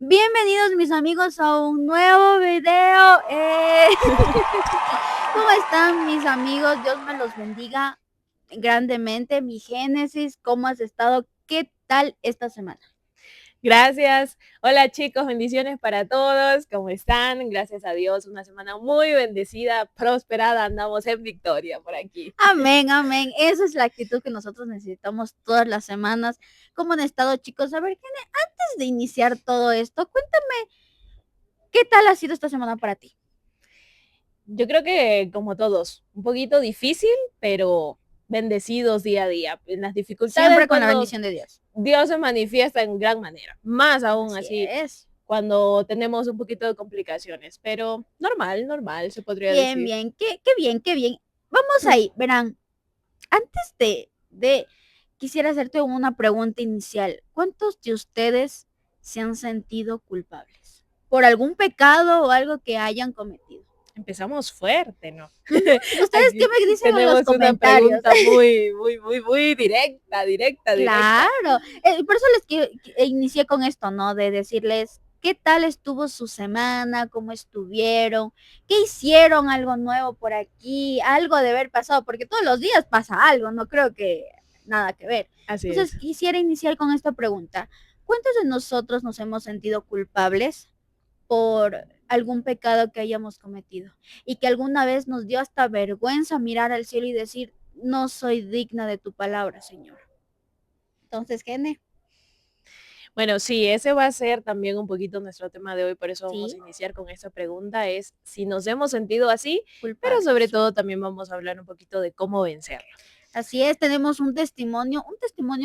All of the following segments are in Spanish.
Bienvenidos mis amigos a un nuevo video. ¿Cómo están mis amigos? Dios me los bendiga grandemente. Mi Génesis, ¿cómo has estado? ¿Qué tal esta semana? Gracias. Hola chicos, bendiciones para todos. ¿Cómo están? Gracias a Dios, una semana muy bendecida, prosperada. Andamos en victoria por aquí. Amén, amén. Esa es la actitud que nosotros necesitamos todas las semanas. ¿Cómo han estado, chicos? A ver, antes de iniciar todo esto, cuéntame, ¿qué tal ha sido esta semana para ti? Yo creo que como todos, un poquito difícil, pero bendecidos día a día. En las dificultades Siempre con la cuando bendición de Dios. Dios se manifiesta en gran manera, más aún Así así es. cuando tenemos un poquito de complicaciones, pero normal, normal, se podría Bien, decir. bien, qué bien, qué bien. Vamos ahí, verán. Antes de quisiera hacerte una pregunta inicial. ¿Cuántos de ustedes se han sentido culpables por algún pecado o algo que hayan cometido? Empezamos fuerte, ¿no? Ujú. ¿Ustedes qué Aquí me dicen en los tenemos una comentarios? pregunta muy directa, directa. Claro, por eso inicié con esto, ¿no? De decirles qué tal estuvo su semana, cómo estuvieron, qué hicieron, algo nuevo por aquí, algo de haber pasado, porque todos los días pasa algo, no creo que nada que ver. Así Entonces, es. quisiera iniciar con esta pregunta. ¿Cuántos de nosotros nos hemos sentido culpables por algún pecado que hayamos cometido? Y que alguna vez nos dio hasta vergüenza mirar al cielo y decir, no soy digna de tu palabra, Señor. Entonces, Gene, Bueno, sí, ese va a ser también un poquito nuestro tema de hoy, por eso vamos a sí, iniciar con esta pregunta, es si nos hemos sentido así, pero sobre culpables. todo también vamos a hablar un poquito de cómo vencerlo. Así es, tenemos un testimonio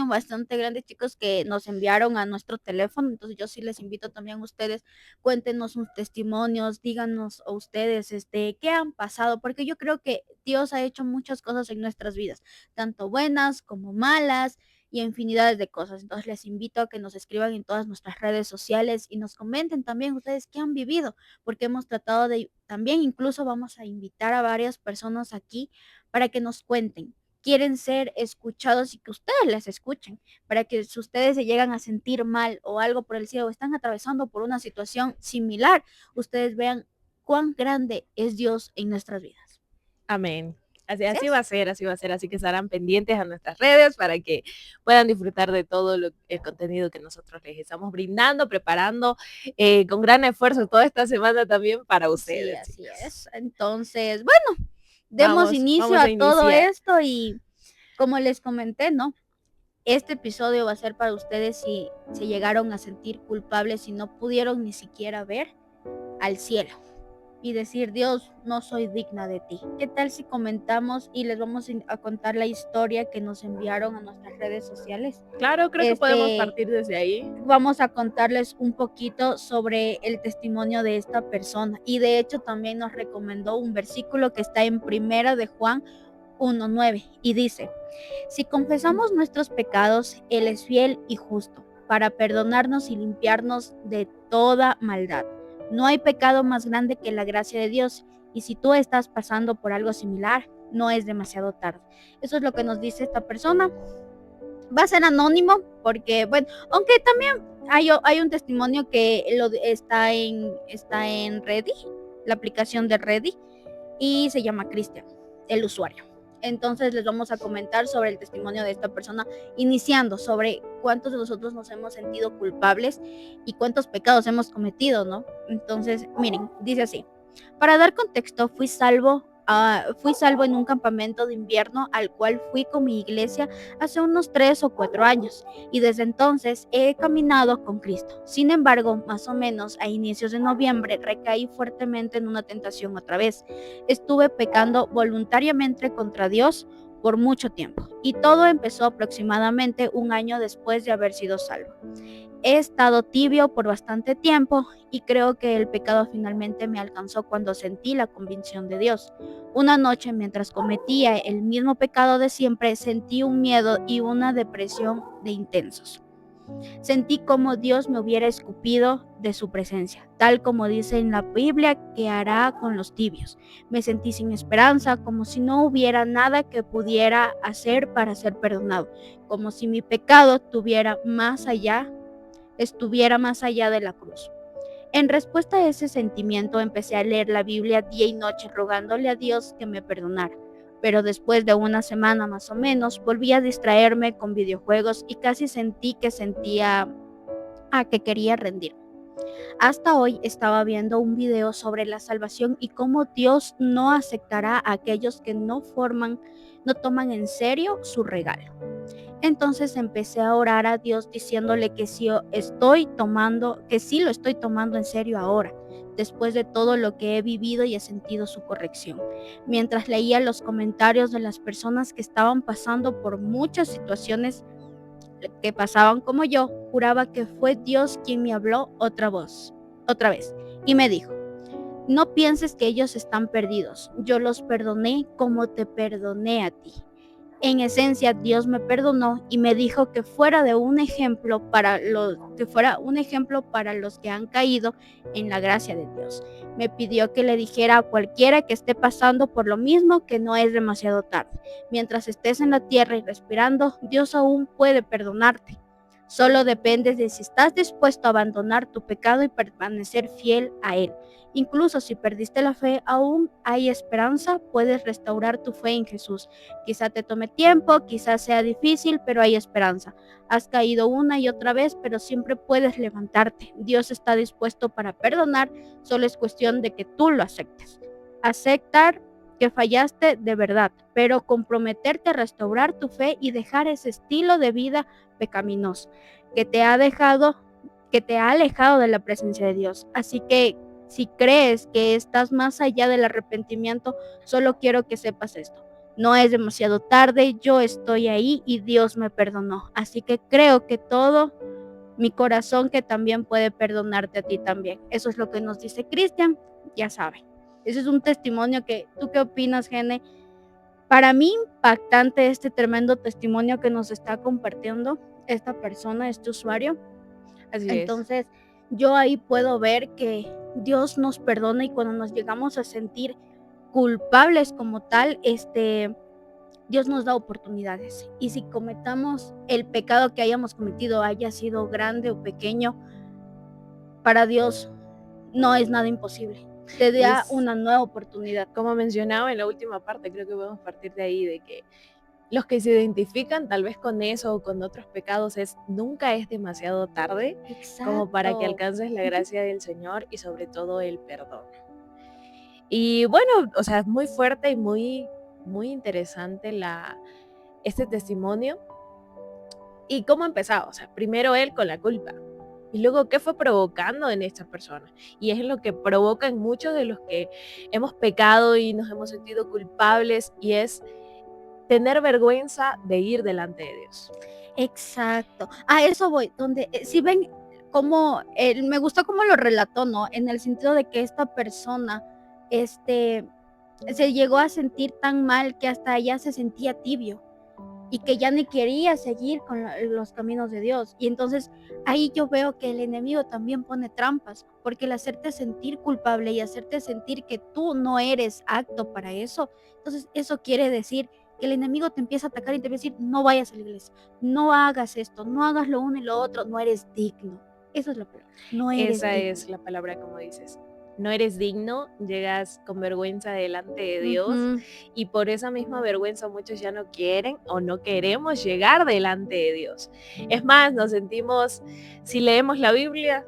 bastante grande, chicos, que nos enviaron a nuestro teléfono. Entonces, yo sí les invito también a ustedes, cuéntenos sus testimonios, díganos a ustedes, qué han pasado, porque yo creo que Dios ha hecho muchas cosas en nuestras vidas, tanto buenas como malas y infinidades de cosas. Entonces, les invito a que nos escriban en todas nuestras redes sociales y nos comenten también ustedes qué han vivido, porque hemos tratado de, también incluso vamos a invitar a varias personas aquí para que nos cuenten, quieren ser escuchados y que ustedes les escuchen, para que si ustedes se llegan a sentir mal o algo por el cielo o están atravesando por una situación similar, ustedes vean cuán grande es Dios en nuestras vidas. Amén. Así, ¿Sí así es? va a ser, así va a ser, así que estarán pendientes a nuestras redes para que puedan disfrutar de todo el contenido que nosotros les estamos brindando, preparando con gran esfuerzo toda esta semana también para Sí, ustedes, así chicos. es. Entonces, bueno, demos inicio Vamos a a todo iniciar. esto y como les comenté, ¿no? Este episodio va a ser para ustedes si se llegaron a sentir culpables y no pudieron ni siquiera ver al cielo y decir, Dios, no soy digna de ti. ¿Qué tal si comentamos y les vamos a contar la historia que nos enviaron a nuestras redes sociales? Claro, creo que podemos partir desde ahí. Vamos a contarles un poquito sobre el testimonio de esta persona, y de hecho también nos recomendó un versículo que está en Primera de Juan 1:9 y dice: si confesamos nuestros pecados, Él es fiel y justo para perdonarnos y limpiarnos de toda maldad. No hay pecado más grande que la gracia de Dios, y si tú estás pasando por algo similar, no es demasiado tarde. Eso es lo que nos dice esta persona. Va a ser anónimo porque, bueno, aunque también hay un testimonio que está en Ready, la aplicación de Ready, y se llama Cristian, el usuario. Entonces les vamos a comentar sobre el testimonio de esta persona, iniciando sobre cuántos de nosotros nos hemos sentido culpables y cuántos pecados hemos cometido, ¿no? Entonces, miren, dice así: para dar contexto, fui salvo en un campamento de invierno al cual fui con mi iglesia hace unos 3 o 4 años, y desde entonces he caminado con Cristo. Sin embargo, más o menos a inicios de noviembre recaí fuertemente en una tentación otra vez. Estuve pecando voluntariamente contra Dios por mucho tiempo, y todo empezó aproximadamente un año después de haber sido salvo. He estado tibio por bastante tiempo y creo que el pecado finalmente me alcanzó cuando sentí la convicción de Dios. Una noche, mientras cometía el mismo pecado de siempre, sentí un miedo y una depresión de intensos. Sentí como Dios me hubiera escupido de su presencia, tal como dice en la Biblia que hará con los tibios. Me sentí sin esperanza, como si no hubiera nada que pudiera hacer para ser perdonado, como si mi pecado tuviera más allá, estuviera más allá de la cruz. En respuesta a ese sentimiento empecé a leer la Biblia día y noche rogándole a Dios que me perdonara. Pero después de una semana más o menos volví a distraerme con videojuegos y casi sentí que que quería rendir. Hasta hoy estaba viendo un video sobre la salvación y cómo Dios no aceptará a aquellos que no toman en serio su regalo. Entonces empecé a orar a Dios diciéndole que sí lo estoy tomando en serio ahora, después de todo lo que he vivido y he sentido su corrección. Mientras leía los comentarios de las personas que estaban pasando por muchas situaciones que pasaban como yo, juraba que fue Dios quien me habló otra vez, y me dijo: no pienses que ellos están perdidos, yo los perdoné como te perdoné a ti. En esencia, Dios me perdonó y me dijo que fuera un ejemplo para los que han caído en la gracia de Dios. Me pidió que le dijera a cualquiera que esté pasando por lo mismo que no es demasiado tarde. Mientras estés en la tierra y respirando, Dios aún puede perdonarte. Solo depende de si estás dispuesto a abandonar tu pecado y permanecer fiel a Él. Incluso si perdiste la fe, aún hay esperanza, puedes restaurar tu fe en Jesús. Quizá te tome tiempo, quizás sea difícil, pero hay esperanza. Has caído una y otra vez, pero siempre puedes levantarte. Dios está dispuesto para perdonar, solo es cuestión de que tú lo aceptes. Aceptar que fallaste de verdad, pero comprometerte a restaurar tu fe y dejar ese estilo de vida pecaminoso que te ha alejado de la presencia de Dios. Así que si crees que estás más allá del arrepentimiento, solo quiero que sepas esto: no es demasiado tarde, yo estoy ahí y Dios me perdonó. Así que creo que todo mi corazón que también puede perdonarte a ti también. Eso es lo que nos dice Cristian, ya saben. Ese es un testimonio que, ¿tú qué opinas, Gene? Para mí impactante este tremendo testimonio que nos está compartiendo esta persona, este usuario. Así es. Entonces, yo ahí puedo ver que Dios nos perdona y cuando nos llegamos a sentir culpables como tal, Dios nos da oportunidades. Y si cometamos el pecado que hayamos cometido, haya sido grande o pequeño, para Dios no es nada imposible. Te Y da es, una nueva oportunidad. como mencionaba en la última parte, creo que podemos partir de ahí, de que los que se identifican tal vez con eso o con otros pecados nunca es demasiado tarde como para que Exacto. alcances la gracia del Señor y sobre todo el perdón. Y bueno, o sea, es muy fuerte y muy interesante este testimonio. ¿Y cómo empezaba? O sea, primero él con la culpa. Y luego, ¿qué fue provocando en esta persona? Y es lo que provoca en muchos de los que hemos pecado y nos hemos sentido culpables, y es tener vergüenza de ir delante de Dios. Exacto. A eso voy, donde si ven cómo me gustó cómo lo relató, ¿no? En el sentido de que esta persona, se llegó a sentir tan mal que hasta ella se sentía tibio y que ya ni quería seguir con los caminos de Dios. Y entonces ahí yo veo que el enemigo también pone trampas, porque el hacerte sentir culpable y hacerte sentir que tú no eres apto para eso, entonces eso quiere decir que el enemigo te empieza a atacar y te va a decir: no vayas a la iglesia, no hagas esto, no hagas lo uno y lo otro, no eres digno. Eso es lo peor, no eres Esa digno. es la palabra, como dices. No eres digno, llegas con vergüenza delante de Dios, Ujú. y por esa misma vergüenza muchos ya no quieren o no queremos llegar delante de Dios. Es más, nos sentimos, si leemos la Biblia,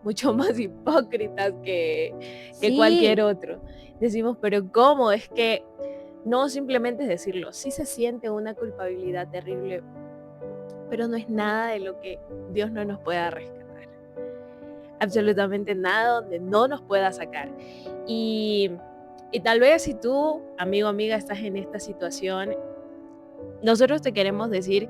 mucho más hipócritas que cualquier Sí, otro. Decimos, pero ¿cómo? Es que no simplemente es decirlo, sí se siente una culpabilidad terrible, pero no es nada de lo que Dios no nos pueda rescatar. Absolutamente nada donde no nos pueda sacar. Y, y tal vez si tú, amigo, amiga, estás en esta situación, nosotros te queremos decir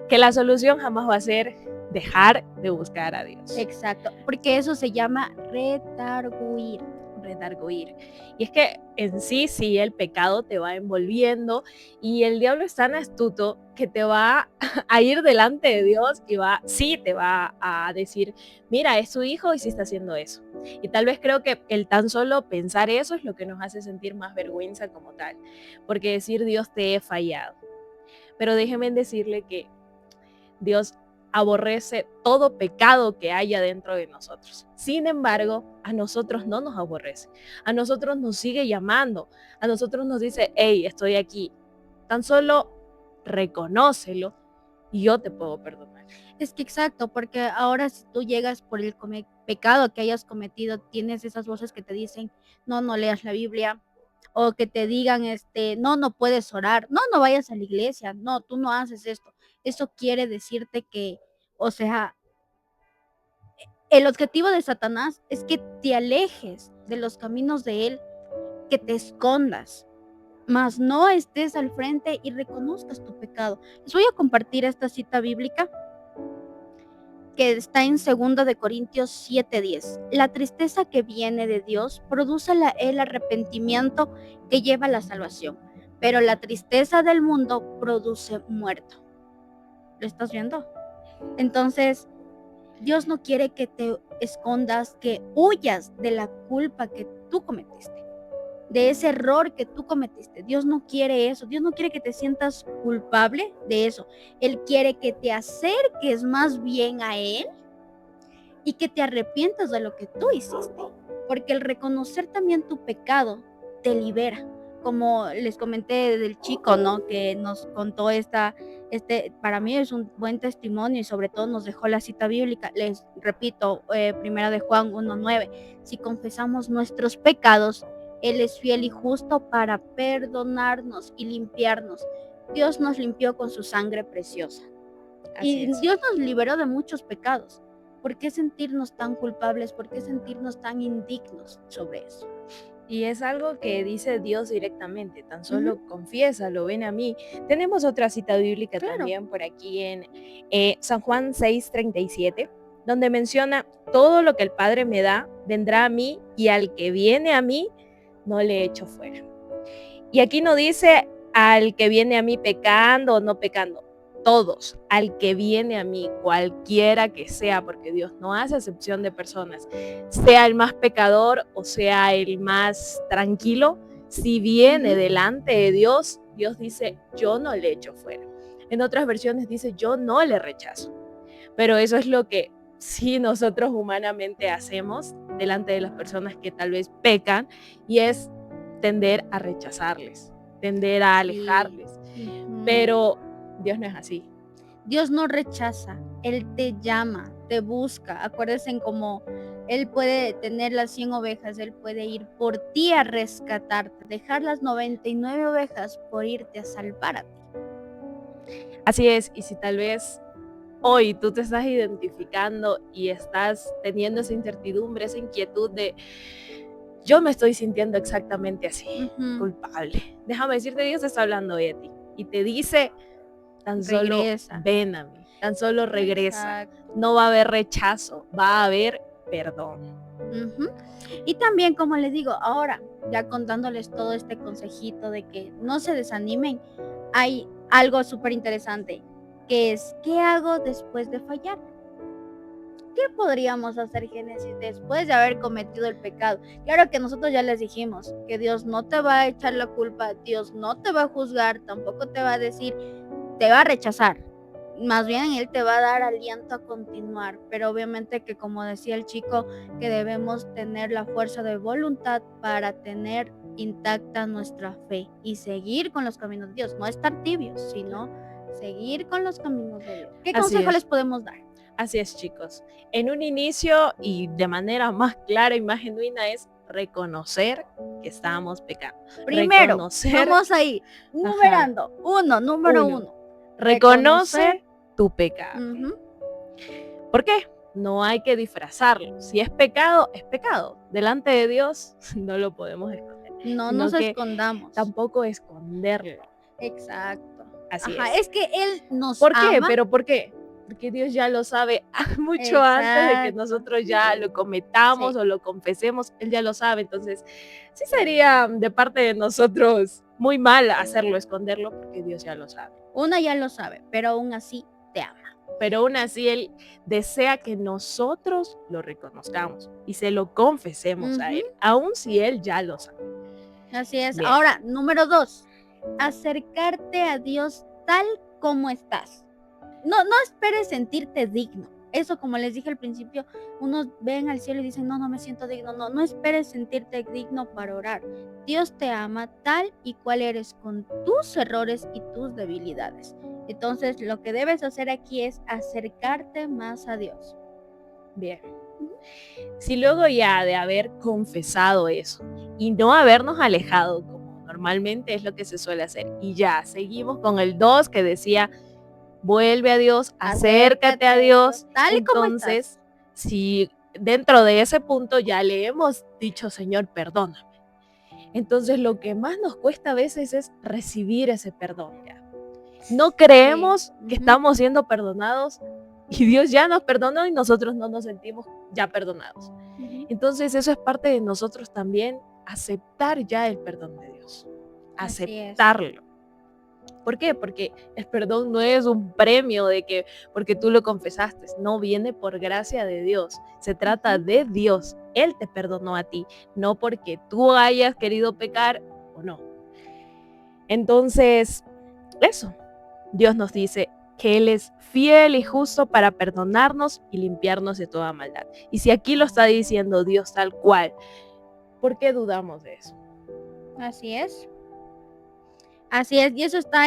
que la solución jamás va a ser dejar de buscar a Dios. exacto, porque eso se llama redarguir. Redarguir. Y es que en sí, sí, el pecado te va envolviendo, y el diablo es tan astuto que te va a ir delante de Dios y sí te va a decir, mira, es tu hijo y sí está haciendo eso. Y tal vez creo que el tan solo pensar eso es lo que nos hace sentir más vergüenza como tal, porque decir Dios te he fallado. Pero déjenme decirle que Dios aborrece todo pecado que haya dentro de nosotros. Sin embargo, a nosotros no nos aborrece. A nosotros nos sigue llamando. A nosotros nos dice, hey, estoy aquí. Tan solo reconócelo y yo te puedo perdonar. Es que exacto, porque ahora si tú llegas por el pecado que hayas cometido, tienes esas voces que te dicen, no, no leas la Biblia, o que te digan, no, no puedes orar, no, no vayas a la iglesia, no, tú no haces esto. Eso quiere decirte que, o sea, el objetivo de Satanás es que te alejes de los caminos de él, que te escondas, mas no estés al frente y reconozcas tu pecado. Les voy a compartir esta cita bíblica que está en 2 Corintios 7:10. La tristeza que viene de Dios produce el arrepentimiento que lleva a la salvación, pero la tristeza del mundo produce muerto. ¿Lo estás viendo? Entonces, Dios no quiere que te escondas, que huyas de la culpa que tú cometiste, de ese error que tú cometiste. Dios no quiere eso. Dios no quiere que te sientas culpable de eso. Él quiere que te acerques más bien a Él y que te arrepientas de lo que tú hiciste. Porque el reconocer también tu pecado te libera. Como les comenté del chico, ¿no? Que nos contó para mí es un buen testimonio y sobre todo nos dejó la cita bíblica. Les repito, primera de Juan 1:9. Si confesamos nuestros pecados, Él es fiel y justo para perdonarnos y limpiarnos. Dios nos limpió con su sangre preciosa. Así Y es. Dios nos liberó de muchos pecados. ¿Por qué sentirnos tan culpables? ¿Por qué sentirnos tan indignos sobre eso? Y es algo que dice Dios directamente, tan solo confiésalo, ven a mí. Tenemos otra cita bíblica Claro. también por aquí en San Juan 6:37, donde menciona, todo lo que el Padre me da, vendrá a mí, y al que viene a mí, no le echo fuera. Y aquí no dice al que viene a mí pecando o no pecando, todos, al que viene a mí, cualquiera que sea, porque Dios no hace excepción de personas, sea el más pecador o sea el más tranquilo, si viene delante de Dios, Dios dice, yo no le echo fuera. En otras versiones dice, yo no le rechazo. Pero eso es lo que sí nosotros humanamente hacemos delante de las personas que tal vez pecan, y es tender a rechazarles, tender a alejarles. Pero Dios no es así. Dios no rechaza, Él te llama, te busca. Acuérdense como Él puede tener las 100 ovejas, Él puede ir por ti a rescatarte, dejar las 99 ovejas por irte a salvar a ti. Así es, y si tal vez hoy tú te estás identificando y estás teniendo esa incertidumbre, esa inquietud de yo me estoy sintiendo exactamente así, culpable. Déjame decirte, Dios está hablando hoy a ti y te dice, tan solo ven a mí, tan solo regresa. Exacto. No va a haber rechazo, va a haber perdón. Y también, como les digo, ahora, ya contándoles todo este consejito de que no se desanimen, hay algo súper interesante, que es, ¿qué hago después de fallar? ¿Qué podríamos hacer, Génesis, después de haber cometido el pecado? Claro que nosotros ya les dijimos que Dios no te va a echar la culpa, Dios no te va a juzgar, tampoco te va a decir, te va a rechazar. Más bien Él te va a dar aliento a continuar, pero obviamente que, como decía el chico, que debemos tener la fuerza de voluntad para tener intacta nuestra fe y seguir con los caminos de Dios, no estar tibios, sino seguir con los caminos de Dios. ¿Qué consejo les podemos dar? Así es, chicos. En un inicio y de manera más clara y más genuina es reconocer que estamos pecando. Primero, vamos ahí, numerando. Número uno. Reconoce tu pecado. ¿Por qué? No hay que disfrazarlo. Si es pecado, es pecado. Delante de Dios no lo podemos esconder. No nos escondamos. Tampoco esconderlo. Exacto. Así es que Él nos ¿Por qué? ama. ¿Pero por qué? Porque Dios ya lo sabe mucho antes de que nosotros ya lo cometamos o lo confesemos. Él ya lo sabe. Entonces, sí sería de parte de nosotros muy mal hacerlo, esconderlo, porque Dios ya lo sabe. Uno ya lo sabe, pero aún así te ama. Pero aún así Él desea que nosotros lo reconozcamos y se lo confesemos a Él, aun si Él ya lo sabe. Así es. Bien. Ahora, número 2, acercarte a Dios tal como estás. no esperes sentirte digno. Eso, como les dije al principio, unos ven al cielo y dicen, no me siento digno. No esperes sentirte digno para orar. Dios te ama tal y cual eres, con tus errores y tus debilidades. Entonces, lo que debes hacer aquí es acercarte más a Dios. Bien. Si luego ya de haber confesado eso y no habernos alejado, como normalmente es lo que se suele hacer, y ya seguimos con el 2 que decía, vuelve a Dios, acércate a Dios, tal y como estás. entonces, si dentro de ese punto ya le hemos dicho, Señor, perdóname. Entonces lo que más nos cuesta a veces es recibir ese perdón ya. No creemos que estamos siendo perdonados y Dios ya nos perdonó y nosotros no nos sentimos ya perdonados. Entonces eso es parte de nosotros también, aceptar ya el perdón de Dios. Aceptarlo. ¿Por qué? Porque el perdón no es un premio de que porque tú lo confesaste, no, viene por gracia de Dios. Se trata de Dios. Él te perdonó a ti, no porque tú hayas querido pecar o no. Entonces, eso. Dios nos dice que Él es fiel y justo para perdonarnos y limpiarnos de toda maldad. Y si aquí lo está diciendo Dios tal cual, ¿por qué dudamos de eso? Así es. Así es, y eso está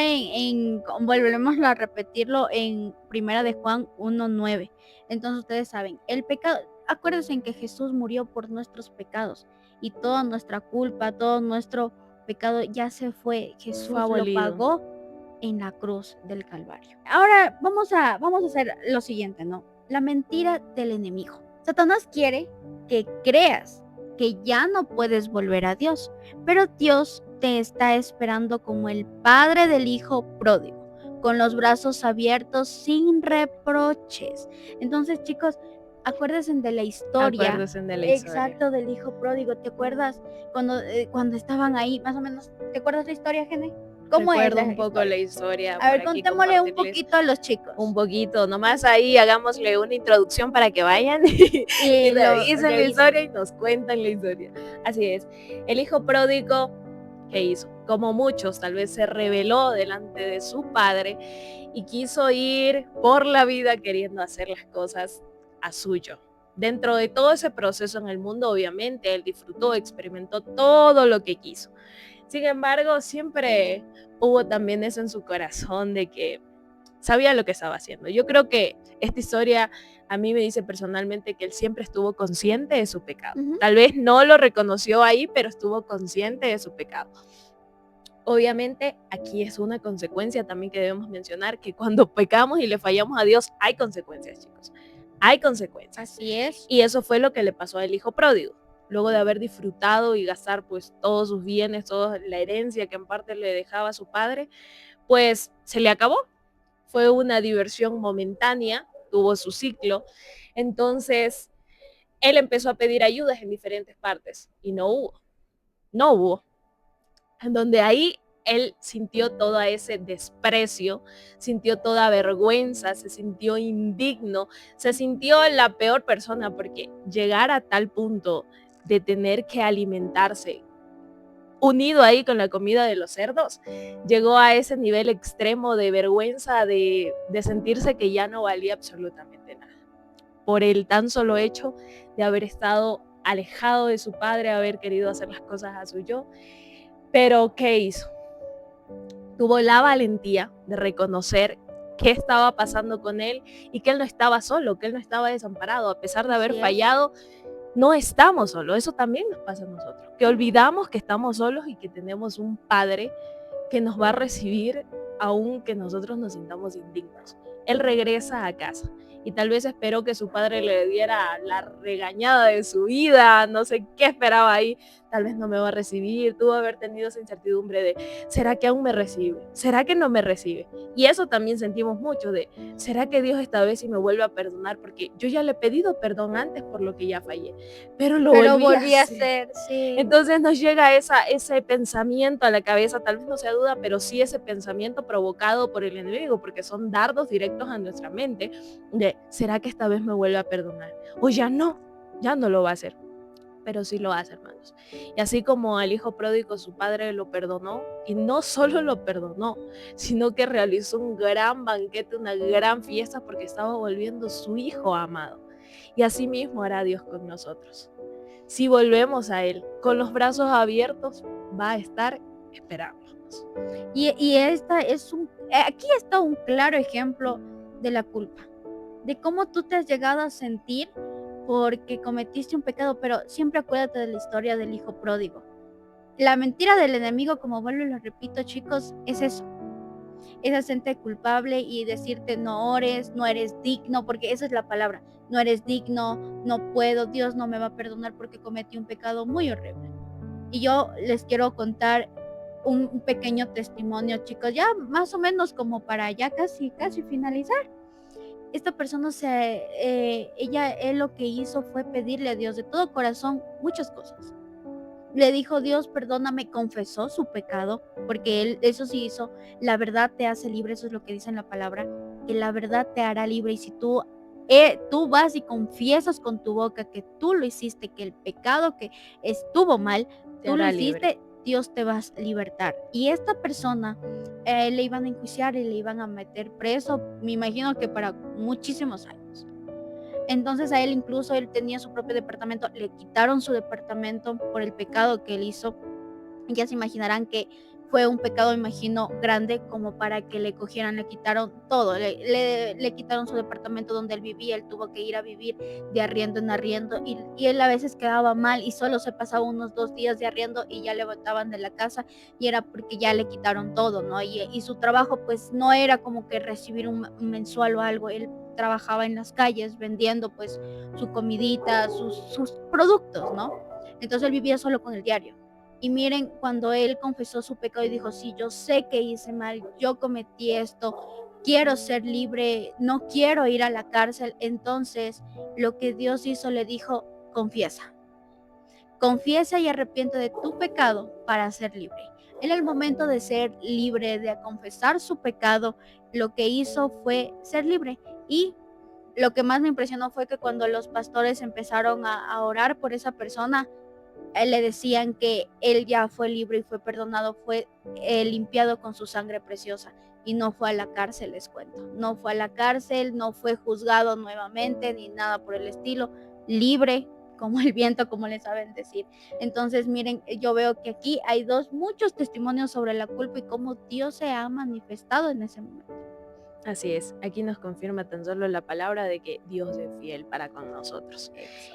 volvemos a repetirlo en Primera de Juan 1:9. Entonces ustedes saben, el pecado, acuérdense en que Jesús murió por nuestros pecados y toda nuestra culpa, todo nuestro pecado ya se fue. Jesús lo pagó en la cruz del Calvario. Ahora vamos a hacer lo siguiente, ¿no? La mentira del enemigo. Satanás quiere que creas que ya no puedes volver a Dios, pero Dios te está esperando como el padre del hijo pródigo, con los brazos abiertos sin reproches. Entonces, chicos, acuérdense de la historia. Exacto, del hijo pródigo. ¿Te acuerdas cuando estaban ahí, más o menos? ¿Te acuerdas la historia, Gene? ¿Cómo recuerdo es un poco la historia? A ver, contémosle un poquito a los chicos. Un poquito, nomás ahí hagámosle una introducción para que vayan y revisen la historia y nos cuentan la historia. Así es, el hijo pródigo, ¿qué hizo? Como muchos, tal vez se rebeló delante de su padre y quiso ir por la vida queriendo hacer las cosas a suyo. Dentro de todo ese proceso en el mundo, obviamente, él disfrutó, experimentó todo lo que quiso. Sin embargo, siempre hubo también eso en su corazón de que sabía lo que estaba haciendo. Yo creo que esta historia a mí me dice personalmente que él siempre estuvo consciente de su pecado. Tal vez no lo reconoció ahí, pero estuvo consciente de su pecado. Obviamente, aquí es una consecuencia también que debemos mencionar, que cuando pecamos y le fallamos a Dios, hay consecuencias, chicos. Hay consecuencias. Así es. Y eso fue lo que le pasó al hijo pródigo. Luego de haber disfrutado y gastar pues todos sus bienes, toda la herencia que en parte le dejaba a su padre, pues se le acabó. Fue una diversión momentánea, tuvo su ciclo. Entonces, él empezó a pedir ayudas en diferentes partes y no hubo. En donde ahí él sintió todo ese desprecio, sintió toda vergüenza, se sintió indigno, se sintió la peor persona porque llegar a tal punto de tener que alimentarse unido ahí con la comida de los cerdos, llegó a ese nivel extremo de vergüenza, de sentirse que ya no valía absolutamente nada. Por el tan solo hecho de haber estado alejado de su padre, haber querido hacer las cosas a su yo. Pero, ¿qué hizo? Tuvo la valentía de reconocer qué estaba pasando con él y que él no estaba solo, que él no estaba desamparado. A pesar de haber fallado, no estamos solos. Eso también nos pasa a nosotros, que olvidamos que estamos solos y que tenemos un padre que nos va a recibir aunque nosotros nos sintamos indignos. Él regresa a casa y tal vez esperó que su padre le diera la regañada de su vida, no sé qué esperaba ahí, tal vez no me va a recibir, tuvo que haber tenido esa incertidumbre de, ¿será que aún me recibe? ¿Será que no me recibe? Y eso también sentimos mucho de, ¿será que Dios esta vez sí me vuelve a perdonar? Porque yo ya le he pedido perdón antes por lo que ya fallé, pero lo volví a hacer. Sí. Entonces nos llega ese pensamiento a la cabeza, tal vez no sea duda, pero sí ese pensamiento provocado por el enemigo, porque son dardos directos a nuestra mente de, ¿será que esta vez me vuelve a perdonar? O ya no lo va a hacer. pero sí lo hace, hermanos. Y así como al hijo pródigo su padre lo perdonó, y no solo lo perdonó, sino que realizó un gran banquete, una gran fiesta porque estaba volviendo su hijo amado. Y así mismo hará Dios con nosotros. Si volvemos a Él con los brazos abiertos, va a estar esperándonos. Y esta es aquí está un claro ejemplo de la culpa, de cómo tú te has llegado a sentir porque cometiste un pecado, pero siempre acuérdate de la historia del hijo pródigo. La mentira del enemigo, como vuelvo y lo repito, chicos, es eso. Es hacerte culpable y decirte no ores, no eres digno, porque esa es la palabra. No eres digno, no puedo, Dios no me va a perdonar porque cometí un pecado muy horrible. Y yo les quiero contar un pequeño testimonio, chicos, ya más o menos como para ya casi finalizar. Esta persona él lo que hizo fue pedirle a Dios de todo corazón muchas cosas. Le dijo: Dios, perdóname, confesó su pecado, porque él eso sí hizo. La verdad te hace libre, eso es lo que dice en la palabra, que la verdad te hará libre. Y si tú vas y confiesas con tu boca que tú lo hiciste, que el pecado que estuvo mal, Te tú lo hará libre. hiciste, Dios te va a libertar. Y esta persona le iban a enjuiciar y le iban a meter preso, me imagino que para muchísimos años. Entonces a él incluso él tenía su propio departamento, le quitaron su departamento por el pecado que él hizo. Ya se imaginarán que fue un pecado, imagino, grande como para que le cogieran, le quitaron todo, le quitaron su departamento donde él vivía, él tuvo que ir a vivir de arriendo en arriendo y él a veces quedaba mal y solo se pasaba unos 2 días de arriendo y ya le botaban de la casa y era porque ya le quitaron todo, ¿no? Y su trabajo pues no era como que recibir un mensual o algo, él trabajaba en las calles vendiendo pues su comidita, sus productos, ¿no? Entonces él vivía solo con el diario. Y miren, cuando él confesó su pecado y dijo: sí, yo sé que hice mal, yo cometí esto, quiero ser libre, no quiero ir a la cárcel. Entonces, lo que Dios hizo, le dijo: confiesa. Confiesa y arrepiente de tu pecado para ser libre. En el momento de ser libre, de confesar su pecado, lo que hizo fue ser libre. Y lo que más me impresionó fue que cuando los pastores empezaron a orar por esa persona, le decían que él ya fue libre y fue perdonado, fue limpiado con su sangre preciosa y no fue a la cárcel, les cuento. No fue a la cárcel, no fue juzgado nuevamente ni nada por el estilo, libre como el viento, como le saben decir. Entonces, miren, yo veo que aquí hay muchos testimonios sobre la culpa y cómo Dios se ha manifestado en ese momento. Así es, aquí nos confirma tan solo la palabra de que Dios es fiel para con nosotros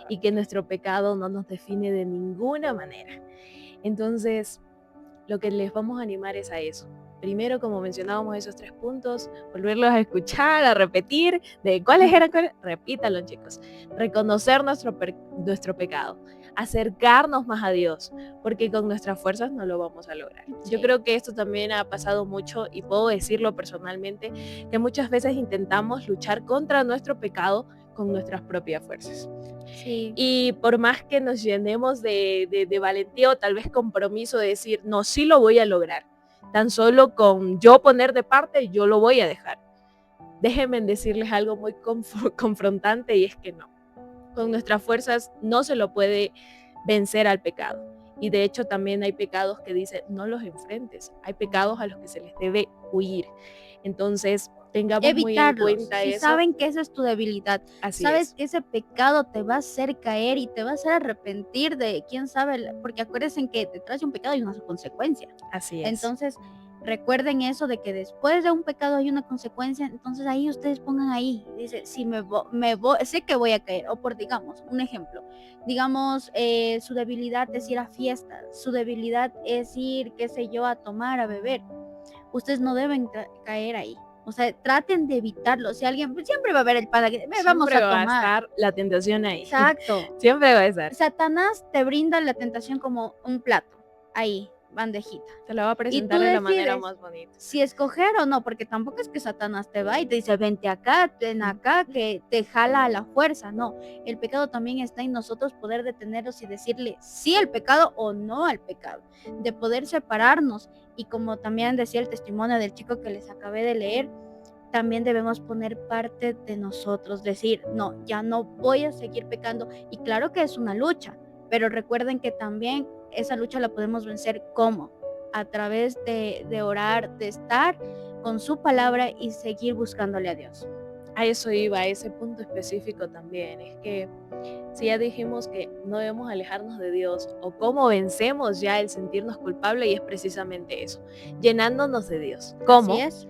y que nuestro pecado no nos define de ninguna manera. Entonces, lo que les vamos a animar es a eso. Primero, como mencionábamos esos 3 puntos, volverlos a escuchar, a repetir, de cuáles eran, repítalo, chicos. Reconocer nuestro pecado, acercarnos más a Dios, porque con nuestras fuerzas no lo vamos a lograr. Sí. Yo creo que esto también ha pasado mucho y puedo decirlo personalmente, que muchas veces intentamos luchar contra nuestro pecado con nuestras propias fuerzas. Sí. Y por más que nos llenemos de valentía o tal vez compromiso de decir, no, sí lo voy a lograr, tan solo con yo poner de parte, yo lo voy a dejar. Déjenme decirles algo muy confrontante y es que no. Con nuestras fuerzas no se lo puede vencer al pecado. Y de hecho también hay pecados que dicen, no los enfrentes. Hay pecados a los que se les debe huir. Entonces, tengamos muy en Evitarlos. cuenta Si eso. saben que esa es tu debilidad, Así sabes es. que ese pecado te va a hacer caer y te va a hacer arrepentir de quién sabe, porque acuérdense que detrás de un pecado hay una consecuencia. Así es. Entonces, recuerden eso de que después de un pecado hay una consecuencia, entonces ahí ustedes pongan ahí, dice, si sé que voy a caer, o por digamos, un ejemplo, digamos, su debilidad es ir a fiestas, su debilidad es ir, qué sé yo, a tomar, a beber, ustedes no deben caer ahí. O sea, traten de evitarlo. Si alguien, siempre va a haber el pana que vamos Siempre a va a tomar. estar la tentación ahí. Exacto. Siempre va a estar. Satanás te brinda la tentación como un plato, ahí, bandejita. Te lo va a Y tú presentar de la manera decides más bonita. si escoger o no, porque tampoco es que Satanás te va y te dice, vente acá, ven acá, que te jala a la fuerza. No, el pecado también está en nosotros poder detenerlos y decirle sí al pecado o no al pecado, de poder separarnos. Y como también decía el testimonio del chico que les acabé de leer, también debemos poner parte de nosotros, decir, no, ya no voy a seguir pecando. Y claro que es una lucha, pero recuerden que también esa lucha la podemos vencer ¿cómo? A través de orar, de estar con su palabra y seguir buscándole a Dios. A eso iba, a ese punto específico también. Es que si ya dijimos que no debemos alejarnos de Dios, o cómo vencemos ya el sentirnos culpables, y es precisamente eso, llenándonos de Dios. ¿Cómo? Así es.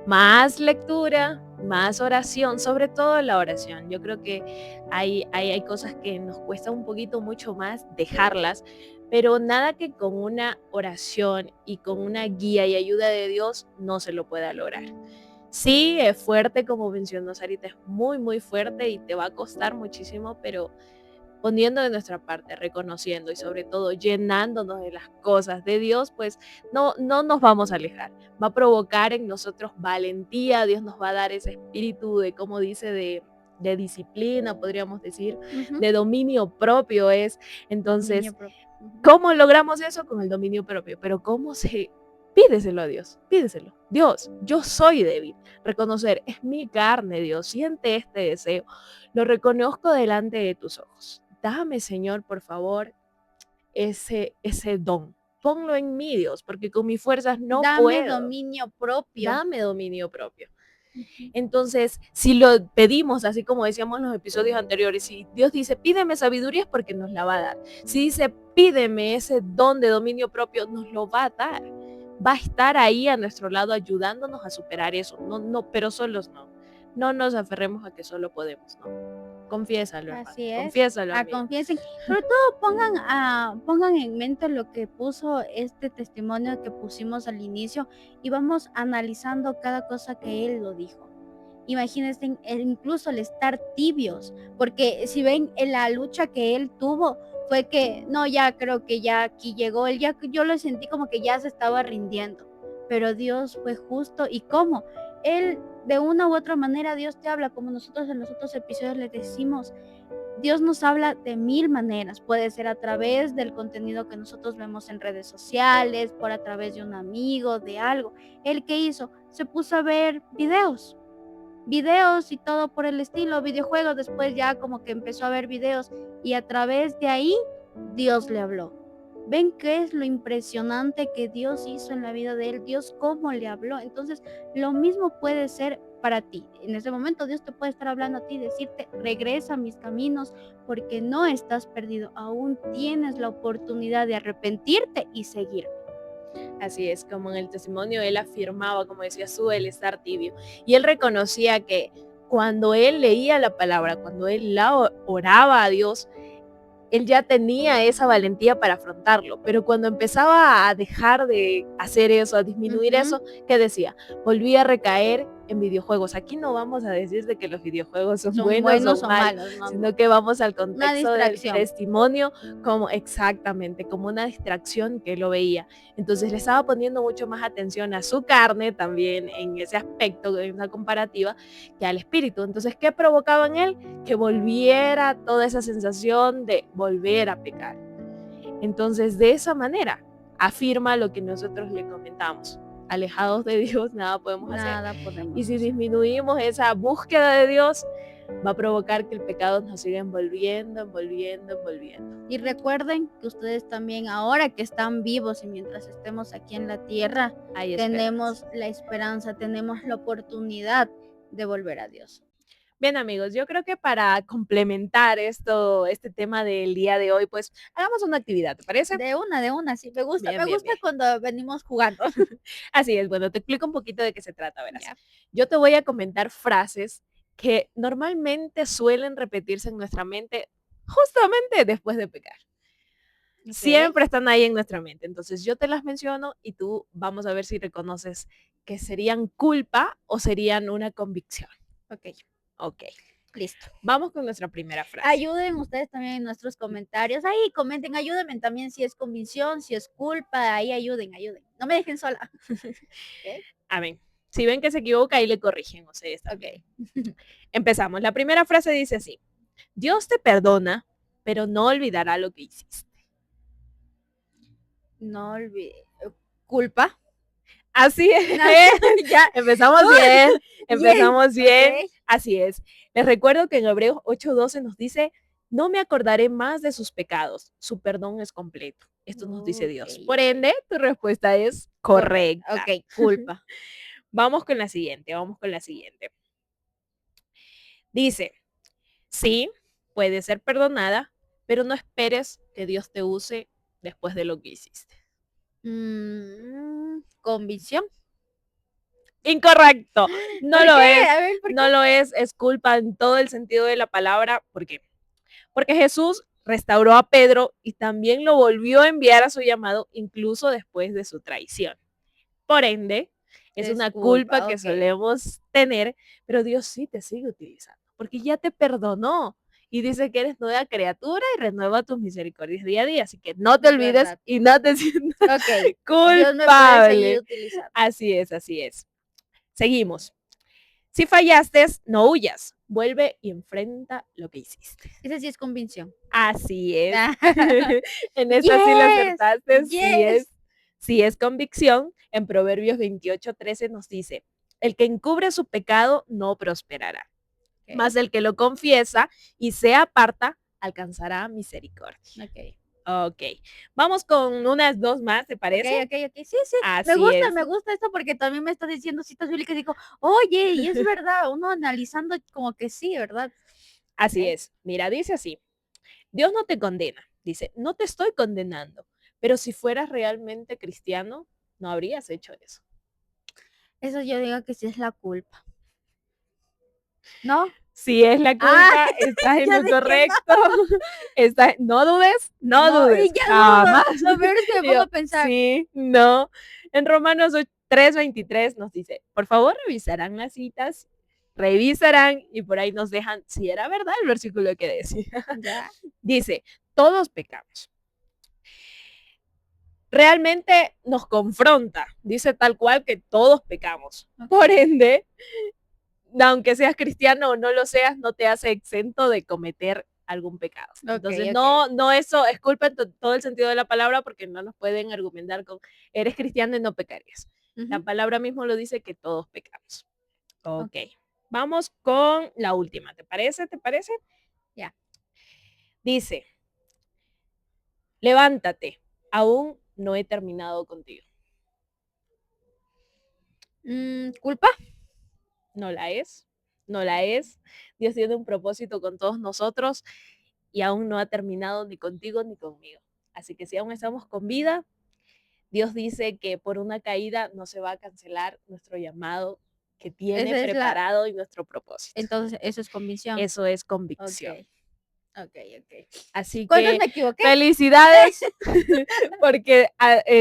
Más lectura, más oración, sobre todo la oración. Yo creo que hay cosas que nos cuesta un poquito mucho más dejarlas, pero nada que con una oración y con una guía y ayuda de Dios no se lo pueda lograr. Sí, es fuerte, como mencionó Sarita, es muy, muy fuerte y te va a costar muchísimo, pero poniendo de nuestra parte, reconociendo y sobre todo llenándonos de las cosas de Dios, pues no nos vamos a alejar. Va a provocar en nosotros valentía, Dios nos va a dar ese espíritu de, como dice, de disciplina, podríamos decir, de dominio propio es. Entonces, ¿cómo logramos eso? Con el dominio propio, pero ¿cómo se...? Pídeselo a Dios, pídeselo. Dios, yo soy débil. Reconocer, es mi carne, Dios, siente este deseo. Lo reconozco delante de tus ojos. Dame, Señor, por favor, ese don. Ponlo en mí, Dios, porque con mis fuerzas no puedo. Dame dominio propio. Dame dominio propio. Entonces, si lo pedimos, así como decíamos en los episodios anteriores, si Dios dice, pídeme sabiduría, es porque nos la va a dar. Si dice, pídeme ese don de dominio propio, nos lo va a dar. Va a estar ahí a nuestro lado ayudándonos a superar eso. Pero solos no. No nos aferremos a que solo podemos, no. Confiésalo, hermano. Así es. Confiésalo, amigo. Confiesen. Sobre todo pongan en mente lo que puso este testimonio que pusimos al inicio y vamos analizando cada cosa que él lo dijo. Imagínense incluso el estar tibios, porque si ven en la lucha que él tuvo, fue que, no, ya creo que ya aquí llegó, yo lo sentí como que ya se estaba rindiendo, pero Dios fue justo. ¿Y cómo? Él, de una u otra manera, Dios te habla, como nosotros en los otros episodios le decimos, Dios nos habla de 1000 maneras, puede ser a través del contenido que nosotros vemos en redes sociales, por a través de un amigo, de algo. ¿Él qué hizo? Se puso a ver videos y todo por el estilo, videojuegos, después ya como que empezó a ver videos y a través de ahí Dios le habló. ¿Ven qué es lo impresionante que Dios hizo en la vida de él? Dios cómo le habló. Entonces, lo mismo puede ser para ti. En ese momento Dios te puede estar hablando a ti y decirte, regresa a mis caminos porque no estás perdido, aún tienes la oportunidad de arrepentirte y seguirme. Así es, como en el testimonio él afirmaba, como decía el estar tibio. Y él reconocía que cuando él leía la palabra, cuando él oraba a Dios, él ya tenía esa valentía para afrontarlo. Pero cuando empezaba a dejar de hacer eso, a disminuir eso, ¿qué decía? Volvía a recaer en videojuegos. Aquí no vamos a decir de que los videojuegos son buenos o malos, sino que vamos al contexto del testimonio como exactamente, como una distracción que lo veía. Entonces le estaba poniendo mucho más atención a su carne también en ese aspecto, en una comparativa, que al espíritu. Entonces, ¿qué provocaba en él? Que volviera toda esa sensación de volver a pecar. Entonces, de esa manera, afirma lo que nosotros le comentamos. Alejados de Dios, nada podemos hacer. Y si disminuimos esa búsqueda de Dios, va a provocar que el pecado nos siga envolviendo. Y recuerden que ustedes también, ahora que están vivos y mientras estemos aquí en la tierra, tenemos la esperanza, tenemos la oportunidad de volver a Dios. Bien, amigos, yo creo que para complementar este tema del día de hoy, pues hagamos una actividad, ¿te parece? De una, sí, me gusta cuando venimos jugando. Así es, bueno, te explico un poquito de qué se trata, verás. Yo te voy a comentar frases que normalmente suelen repetirse en nuestra mente justamente después de pecar. Siempre están ahí en nuestra mente. Entonces yo te las menciono y tú vamos a ver si reconoces que serían culpa o serían una convicción. Ok, listo. Vamos con nuestra primera frase. Ayuden ustedes también en nuestros comentarios. Ahí comenten, ayúdenme también si es convicción, si es culpa. Ahí ayuden. No me dejen sola. Amén. Si ven que se equivoca, ahí le corrigen ustedes. Empezamos. La primera frase dice así: Dios te perdona, pero no olvidará lo que hiciste. No olvide. ¿Culpa? Así es. Ya. Empezamos bien. Okay. Así es. Les recuerdo que en Hebreos 8:12 nos dice, no me acordaré más de sus pecados, su perdón es completo. Esto nos dice Dios. Ok, Por ende, tu respuesta es correcto. correcta. Ok, culpa. Vamos con la siguiente, vamos con la siguiente. Dice, sí, puede ser perdonada, pero no esperes que Dios te use después de lo que hiciste. Convicción. Incorrecto, no ¿Por lo qué? es, A ver, ¿por no qué? lo es culpa en todo el sentido de la palabra. ¿Por qué? Porque Jesús restauró a Pedro y también lo volvió a enviar a su llamado incluso después de su traición. Por ende, es Es una culpa culpa, que ok. solemos tener, pero Dios sí te sigue utilizando, porque ya te perdonó y dice que eres nueva criatura y renueva tus misericordias día a día, así que no te olvides Verdad. y no te sientas Ok, Dios me puede seguir culpable. utilizando. Así es, así es. Seguimos. Si fallaste, no huyas. Vuelve y enfrenta lo que hiciste. Ese sí es convicción. Así es. En esta sí la Yes, acertaste, yes. sí es convicción. En Proverbios 28:13 nos dice, el que encubre su pecado no prosperará, Ok, mas el que lo confiesa y se aparta alcanzará misericordia. ok. Ok, vamos con unas dos más, ¿te Ok, parece? ok, ok. Sí, sí. Así es. Me gusta esto porque también me está diciendo citas bíblicas. Digo, oye, y es verdad, uno analizando como que sí, ¿verdad? Así Ok. es. Mira, dice así, Dios no te condena, dice, no te estoy condenando, pero si fueras realmente cristiano, no habrías hecho eso. Eso yo digo que sí es la culpa. ¿No? Si es la Ah, culpa, estás en ya lo dije no. correcto. No dudes, no No, dudes, y ya dudo. jamás. Lo peor es que me Y pongo yo, a pensar. sí, no. En Romanos 3:23 nos dice, por favor revisarán las citas, revisarán y por ahí nos dejan si era verdad el versículo que decía. Ya. Dice, todos pecamos. Realmente nos confronta, dice tal cual que todos pecamos. Por Ok. ende, aunque seas cristiano o no lo seas, no te hace exento de cometer algún pecado. Ok, Entonces, ok. no eso es culpa en todo el sentido de la palabra porque no nos pueden argumentar con eres cristiano y no pecarías. La Ujú. palabra mismo lo dice que todos pecamos. Ok, Ok. vamos con la última, ¿te parece? ¿Te parece? Ya. Dice, levántate, aún no he terminado contigo. ¿Culpa? No la es, no la es. Dios tiene un propósito con todos nosotros y aún no ha terminado ni contigo ni conmigo. Así que si aún estamos con vida, Dios dice que por una caída no se va a cancelar nuestro llamado que tiene Esa es la. preparado y nuestro propósito. Entonces, eso es convicción. Eso es Ok. convicción. Ok, ok. Así ¿Cuántas que me equivoqué? felicidades porque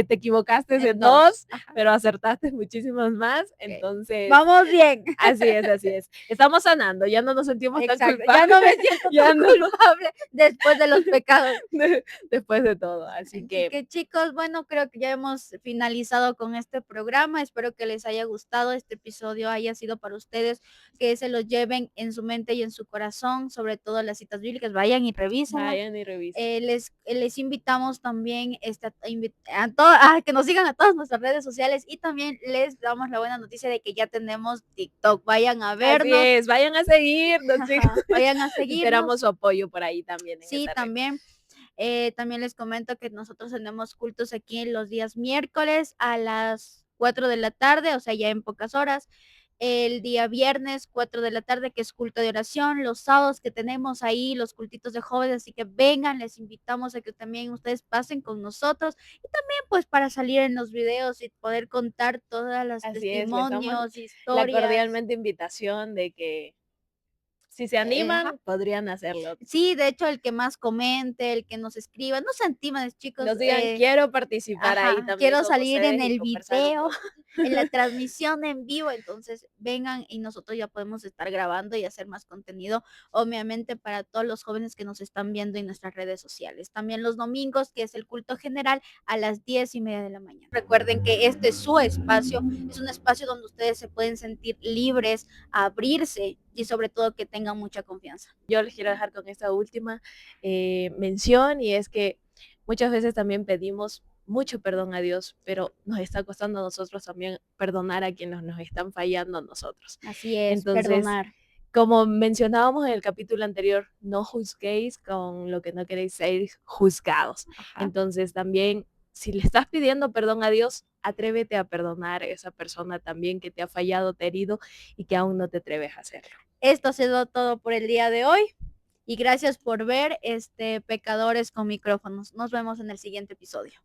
te equivocaste En en dos. dos, Ajá. pero acertaste muchísimas más. Ok. Entonces, Vamos bien. así es, así es. Estamos sanando, ya no nos sentimos tan Exacto. Ya no culpables, me siento ya tan no, culpable después de los pecados. después de todo. Así Así que que chicos, bueno, creo que ya hemos finalizado con este programa. Espero que les haya gustado este episodio, haya sido para ustedes, que se los lleven en su mente y en su corazón, sobre todo las citas bíblicas, vayan y revísenlas. vayan y revisen. Les invitamos también a que nos sigan a todas nuestras redes sociales y también les damos la buena noticia de que ya tenemos TikTok. Vayan a Así vernos, es, vayan a seguirnos, chicos. ajá, vayan a Esperamos seguirnos. su apoyo por ahí también en Sí, esa red. también. También les comento que nosotros tenemos cultos aquí los días miércoles a las 4 de la tarde, o sea, ya en pocas horas. El día viernes, 4 de la tarde, que es culto de oración. Los sábados que tenemos ahí, los cultitos de jóvenes, así que vengan, les invitamos a que también ustedes pasen con nosotros. Y también, pues, para salir en los videos y poder contar todas las Así es, les damos testimonios, la historias. cordialmente invitación de que si se Ajá. animan, podrían hacerlo. Sí, de hecho, el que más comente, el que nos escriba, no sean tímidos, chicos. Nos digan, quiero participar ahí Ajá, también quiero con salir en ustedes y el conversar un video, poco. en la transmisión en vivo, entonces vengan y nosotros ya podemos estar grabando y hacer más contenido, obviamente para todos los jóvenes que nos están viendo en nuestras redes sociales. También los domingos, que es el culto general, a las 10:30 de la mañana. Recuerden que este es su espacio, es un espacio donde ustedes se pueden sentir libres, a abrirse y sobre todo que tengan mucha confianza. Yo les quiero dejar con esta última mención y es que muchas veces también pedimos mucho perdón a Dios, pero nos está costando a nosotros también perdonar a quienes nos están fallando a nosotros. Así es, Entonces, perdonar. como mencionábamos en el capítulo anterior, no juzguéis con lo que no queréis ser juzgados. Ajá. Entonces también, si le estás pidiendo perdón a Dios, atrévete a perdonar a esa persona también que te ha fallado, te ha herido y que aún no te atreves a hacerlo. Esto ha sido todo por el día de hoy y gracias por ver Pecadores con Micrófonos. Nos vemos en el siguiente episodio.